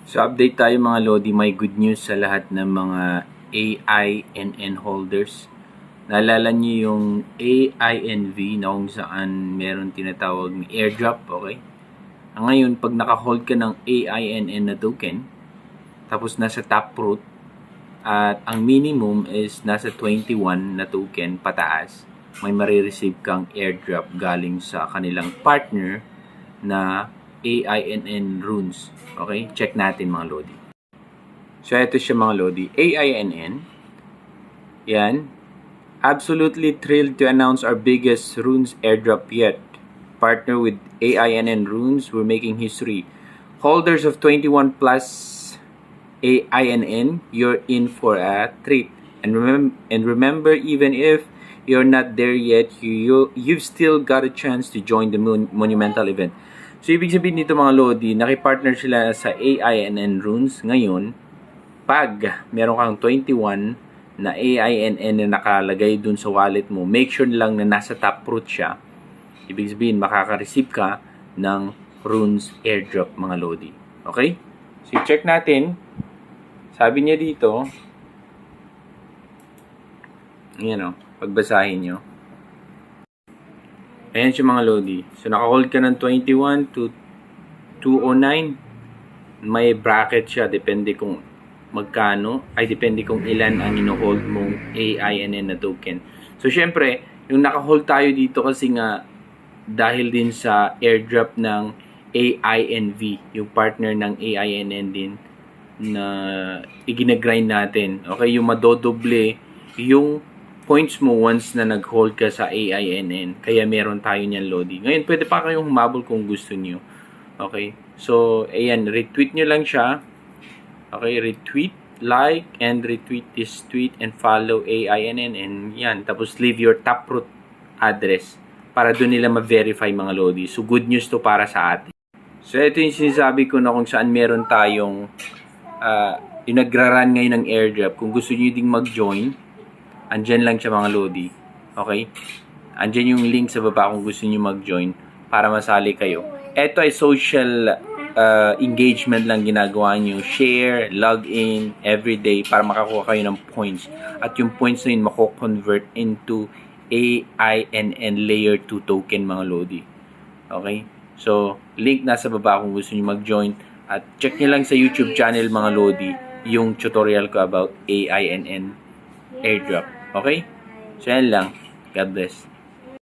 So update tayo mga Lodi, may good news sa lahat ng mga AINN holders. Naalala niyo yung AINV na kung saan meron tinatawag na airdrop, okay? Ngayon, pag naka-hold ka ng AINN na token, tapos nasa taproot, at ang minimum is nasa 21 na token pataas, may marireceive kang airdrop galing sa kanilang partner na AINN runes. Okay? Check natin mga Lodi. So, ito siya mga Lodi. AINN. Yan. Absolutely thrilled to announce our biggest runes airdrop yet. Partner with AINN runes, we're making history. Holders of 21 plus AINN, you're in for a treat. And remember, even if you're not there yet, you've still got a chance to join the monumental event. So, ibig sabihin nito mga Lodi, nakipartner sila sa AINN runes. Ngayon, pag meron kang 21 na AINN na nakalagay dun sa wallet mo, make sure lang na nasa taproot siya. Ibig sabihin, makaka-receive ka ng runes airdrop mga Lodi. Okay? So, check natin. Sabi niya dito, ayan o, pagbasahin nyo. Ayan siya mga Lodi. So, naka-hold ka ng 21 to 209. May bracket siya. Depende kung magkano. Depende kung ilan ang ino-hold mong AINN na token. So, syempre, yung naka-hold tayo dito kasi nga dahil din sa airdrop ng AINV. Yung partner ng AINN din na iginagrind natin. Okay? Yung madodoble yung points mo once na nag-hold ka sa AINN. Kaya meron tayo niyan Lodi. Ngayon, pwede pa kayong humabol kung gusto niyo. Okay? So, ayan, retweet nyo lang siya. Okay, retweet, like, and retweet this tweet and follow AINN. And yan, tapos leave your taproot address para doon nila ma-verify mga Lodi. So, good news to para sa atin. So, ito yung sinasabi ko na kung saan meron tayong yung nagra-run ngayon ng airdrop. Kung gusto nyo ding mag-join, andyan lang siya mga Lodi. Okay? Andyan yung link sa baba kung gusto nyo mag-join para masali kayo. Ito ay social engagement lang ginagawa nyo. Share, log in, everyday para makakuha kayo ng points. At yung points na yun mako-convert into AINN layer 2 token mga Lodi. Okay? So, link nasa baba kung gusto nyo mag-join. At check nyo lang sa YouTube channel mga Lodi yung tutorial ko about AINN airdrop. Okay? So, yan lang. God bless.